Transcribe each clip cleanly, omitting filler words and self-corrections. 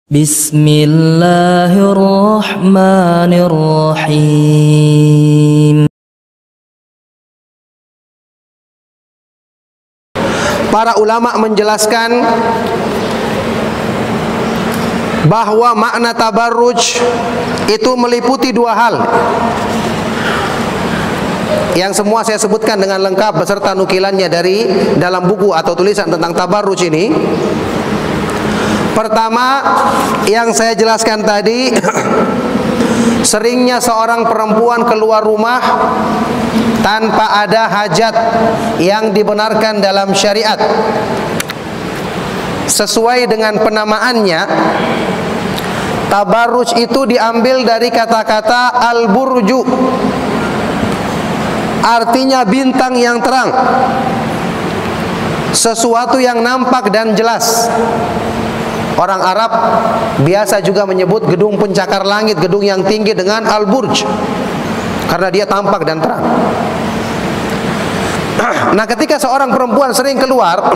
Bismillahirrahmanirrahim. Para ulama menjelaskan bahwa makna tabarruj itu meliputi dua hal yang semua saya sebutkan dengan lengkap beserta nukilannya dari dalam buku atau tulisan tentang tabarruj ini. Pertama, yang saya jelaskan tadi, seringnya seorang perempuan keluar rumah tanpa ada hajat yang dibenarkan dalam syariat. Sesuai dengan penamaannya, tabarruj itu diambil dari kata-kata al-burju, artinya bintang yang terang, sesuatu yang nampak dan jelas. Orang Arab biasa juga menyebut gedung pencakar langit, gedung yang tinggi dengan al-burj, karena dia tampak dan terang. Nah, ketika seorang perempuan sering keluar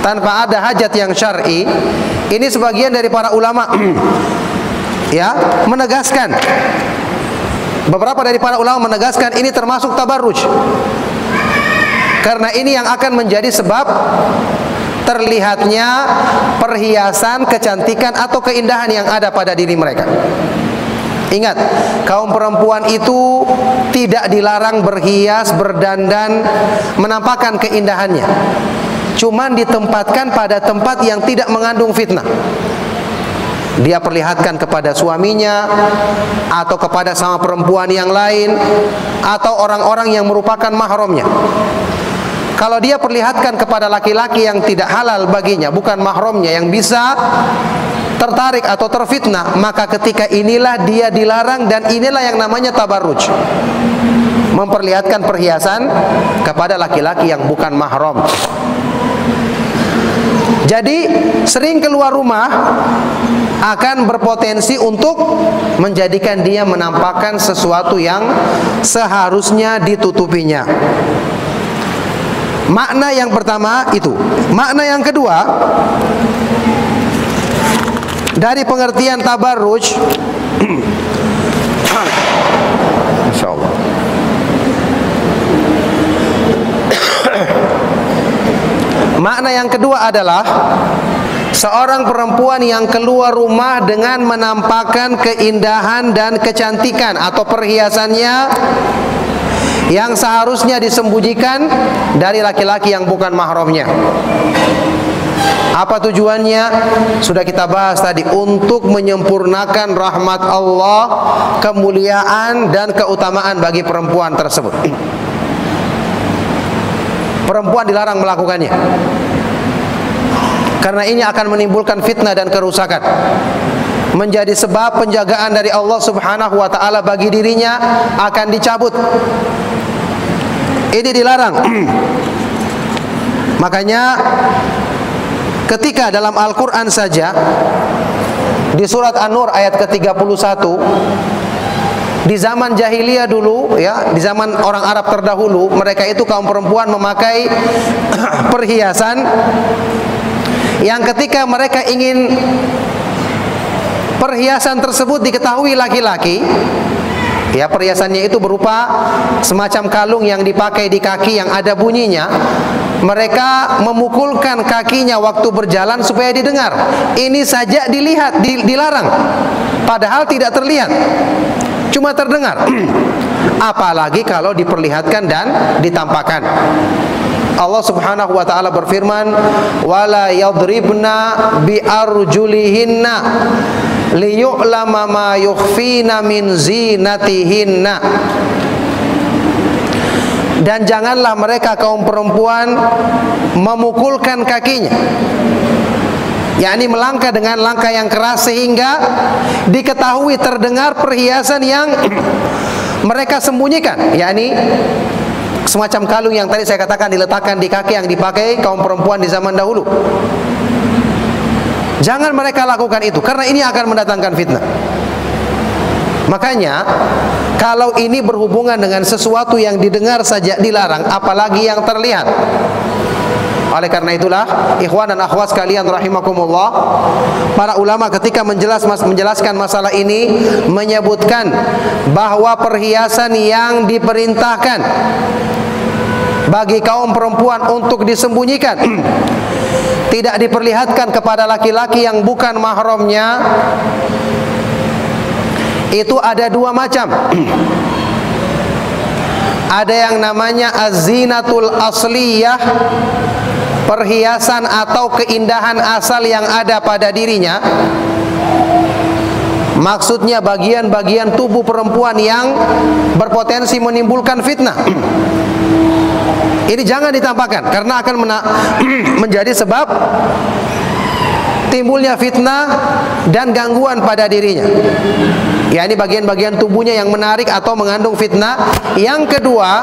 tanpa ada hajat yang syar'i, ini sebagian dari para ulama ya menegaskan, beberapa dari para ulama menegaskan ini termasuk tabarruj, karena ini yang akan menjadi sebab terlihatnya perhiasan, kecantikan atau keindahan yang ada pada diri mereka. Ingat, kaum perempuan itu tidak dilarang berhias, berdandan, menampakkan keindahannya. Cuman ditempatkan pada tempat yang tidak mengandung fitnah. Dia perlihatkan kepada suaminya, atau kepada sama perempuan yang lain, atau orang-orang yang merupakan mahramnya. Kalau dia perlihatkan kepada laki-laki yang tidak halal baginya, bukan mahramnya, yang bisa tertarik atau terfitnah, maka ketika inilah dia dilarang, dan inilah yang namanya tabarruj, memperlihatkan perhiasan kepada laki-laki yang bukan mahram. Jadi sering keluar rumah akan berpotensi untuk menjadikan dia menampakkan sesuatu yang seharusnya ditutupinya. Makna yang pertama itu. Makna yang kedua dari pengertian tabarruj, insyaallah, makna yang kedua adalah seorang perempuan yang keluar rumah dengan menampakkan keindahan dan kecantikan atau perhiasannya yang seharusnya disembunyikan dari laki-laki yang bukan mahramnya. Apa tujuannya? Sudah kita bahas tadi, untuk menyempurnakan rahmat Allah, kemuliaan dan keutamaan bagi perempuan tersebut. Perempuan dilarang melakukannya, karena ini akan menimbulkan fitnah dan kerusakan, menjadi sebab penjagaan dari Allah Subhanahu wa ta'ala bagi dirinya akan dicabut. Ini dilarang. Makanya ketika dalam Al-Quran saja, di surat An-Nur ayat ke-31, di zaman jahiliyah dulu, ya, di zaman orang Arab terdahulu, mereka itu kaum perempuan memakai perhiasan yang ketika mereka ingin perhiasan tersebut diketahui laki-laki, ya, perhiasannya itu berupa semacam kalung yang dipakai di kaki yang ada bunyinya, mereka memukulkan kakinya waktu berjalan supaya didengar. Ini saja dilihat, dilarang, padahal tidak terlihat, cuma terdengar. Apalagi kalau diperlihatkan dan ditampakkan. Allah Subhanahu wa ta'ala berfirman, wala yadribna bi arjulihinna liyu'lama ma yukhfina min zinatihinna. Dan janganlah mereka kaum perempuan memukulkan kakinya, yakni melangkah dengan langkah yang keras sehingga diketahui, terdengar perhiasan yang mereka sembunyikan, yakni semacam kalung yang tadi saya katakan diletakkan di kaki yang dipakai kaum perempuan di zaman dahulu. Jangan mereka lakukan itu, karena ini akan mendatangkan fitnah. Makanya kalau ini berhubungan dengan sesuatu yang didengar saja dilarang, apalagi yang terlihat. Oleh karena itulah, ikhwan dan akhwat sekalian rahimakumullah, para ulama ketika menjelaskan masalah ini menyebutkan bahwa perhiasan yang diperintahkan bagi kaum perempuan untuk disembunyikan, tidak diperlihatkan kepada laki-laki yang bukan mahramnya, itu ada dua macam. Ada yang namanya az-zinatul asliyah, perhiasan atau keindahan asal yang ada pada dirinya. Maksudnya bagian-bagian tubuh perempuan yang berpotensi menimbulkan fitnah. Ini jangan ditampakkan karena akan menjadi sebab timbulnya fitnah dan gangguan pada dirinya. Ya, ini bagian-bagian tubuhnya yang menarik atau mengandung fitnah. Yang kedua,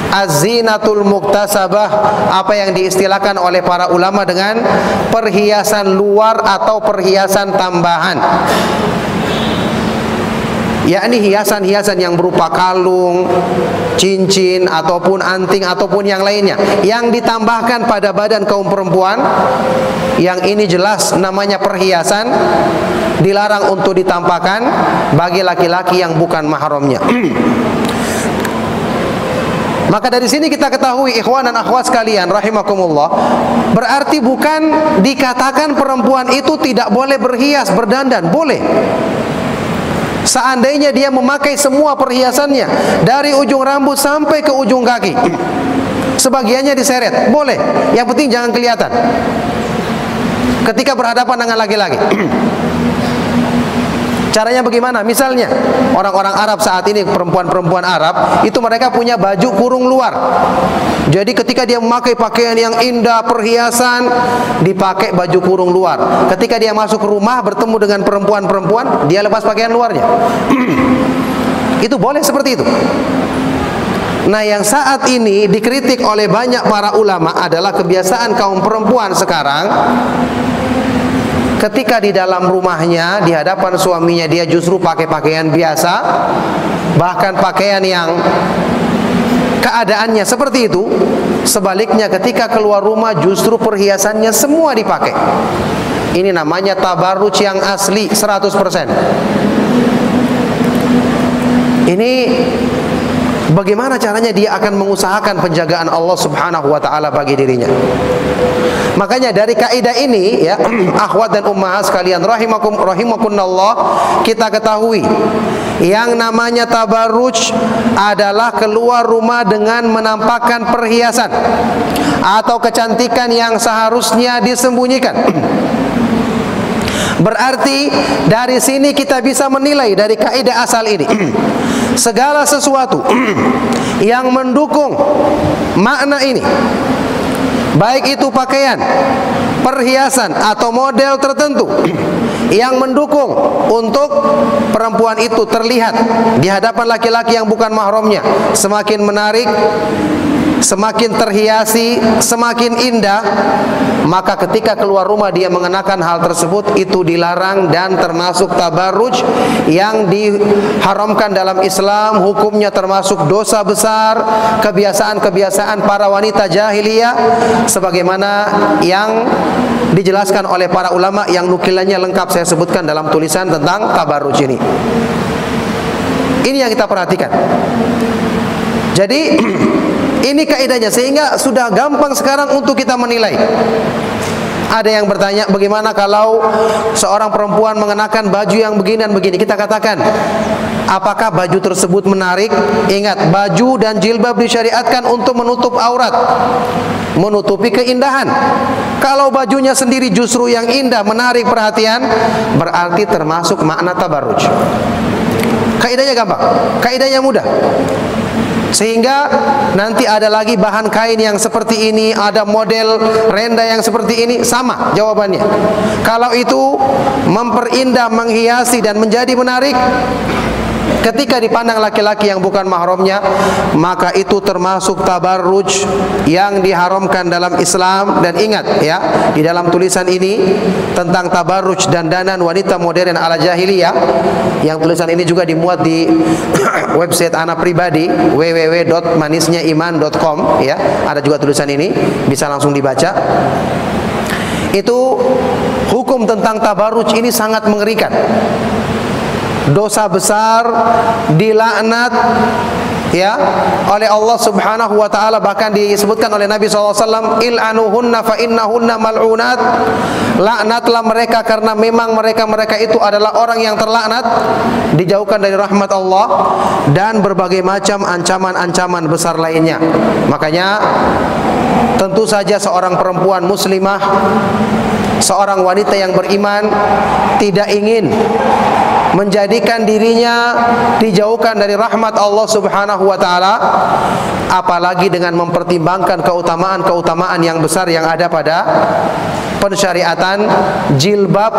az-zinatul muktasabah, apa yang diistilahkan oleh para ulama dengan perhiasan luar atau perhiasan tambahan. Yakni hiasan-hiasan yang berupa kalung, cincin, ataupun anting, ataupun yang lainnya yang ditambahkan pada badan kaum perempuan. Yang ini jelas namanya perhiasan, dilarang untuk ditampakkan bagi laki-laki yang bukan mahramnya. Maka dari sini kita ketahui, ikhwan dan akhwat sekalian rahimakumullah, berarti bukan dikatakan perempuan itu tidak boleh berhias, berdandan, boleh. Seandainya dia memakai semua perhiasannya dari ujung rambut sampai ke ujung kaki, sebagiannya diseret, boleh. Yang penting jangan kelihatan ketika berhadapan dengan laki-laki. Caranya bagaimana? Misalnya orang-orang Arab saat ini, perempuan-perempuan Arab itu mereka punya baju kurung luar. Jadi ketika dia memakai pakaian yang indah, perhiasan, dipakai baju kurung luar. Ketika dia masuk rumah bertemu dengan perempuan-perempuan, dia lepas pakaian luarnya. Itu boleh seperti itu. Nah, yang saat ini dikritik oleh banyak para ulama adalah kebiasaan kaum perempuan sekarang. Ketika di dalam rumahnya, di hadapan suaminya, dia justru pakai pakaian biasa, bahkan pakaian yang keadaannya seperti itu. Sebaliknya ketika keluar rumah justru perhiasannya semua dipakai. Ini namanya tabarruj yang asli 100%. Ini bagaimana caranya dia akan mengusahakan penjagaan Allah Subhanahu wa taala bagi dirinya. Makanya dari kaidah ini ya, akhwat dan ummahat sekalian rahimakumullah, kita ketahui yang namanya tabarruj adalah keluar rumah dengan menampakkan perhiasan atau kecantikan yang seharusnya disembunyikan. Berarti dari sini kita bisa menilai dari kaidah asal ini, segala sesuatu yang mendukung makna ini, baik itu pakaian, perhiasan atau model tertentu yang mendukung untuk perempuan itu terlihat di hadapan laki-laki yang bukan mahramnya semakin menarik, semakin terhiasi, semakin indah, maka ketika keluar rumah dia mengenakan hal tersebut, itu dilarang dan termasuk tabarruj yang diharamkan dalam Islam. Hukumnya termasuk dosa besar, kebiasaan-kebiasaan para wanita jahiliyah, sebagaimana yang dijelaskan oleh para ulama yang nukilannya lengkap saya sebutkan dalam tulisan tentang tabarruj ini. Ini yang kita perhatikan. Jadi ini kaidahnya, sehingga sudah gampang sekarang untuk kita menilai. Ada yang bertanya, bagaimana kalau seorang perempuan mengenakan baju yang begini dan begini? Kita katakan, apakah baju tersebut menarik? Ingat, baju dan jilbab disyariatkan untuk menutup aurat, menutupi keindahan. Kalau bajunya sendiri justru yang indah, menarik perhatian, berarti termasuk makna tabarruj. Kaidahnya gampang, kaidahnya mudah. Sehingga nanti ada lagi bahan kain yang seperti ini, ada model renda yang seperti ini, sama jawabannya. Kalau itu memperindah, menghiasi dan menjadi menarik, ketika dipandang laki-laki yang bukan mahramnya, maka itu termasuk tabarruj yang diharamkan dalam Islam. Dan ingat ya, di dalam tulisan ini tentang tabarruj dandanan wanita modern ala jahiliyah, yang tulisan ini juga dimuat di website ana pribadi www.manisnyaiman.com ya. Ada juga tulisan ini, bisa langsung dibaca. Itu hukum tentang tabarruj ini sangat mengerikan. Dosa besar, dilaknat ya oleh Allah Subhanahu wa taala, bahkan disebutkan oleh Nabi SAW, il'anuhunna fa innahunna mal'unat. Laknatlah mereka karena memang mereka itu adalah orang yang terlaknat, dijauhkan dari rahmat Allah, dan berbagai macam ancaman-ancaman besar lainnya. Makanya tentu saja seorang perempuan muslimah, seorang wanita yang beriman tidak ingin menjadikan dirinya dijauhkan dari rahmat Allah Subhanahu wa taala, apalagi dengan mempertimbangkan keutamaan-keutamaan yang besar yang ada pada pensyariatan jilbab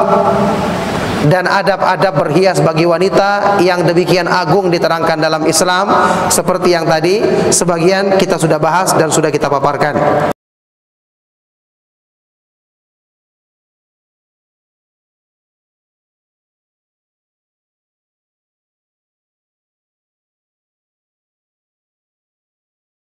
dan adab-adab berhias bagi wanita yang demikian agung diterangkan dalam Islam, seperti yang tadi sebagian kita sudah bahas dan sudah kita paparkan.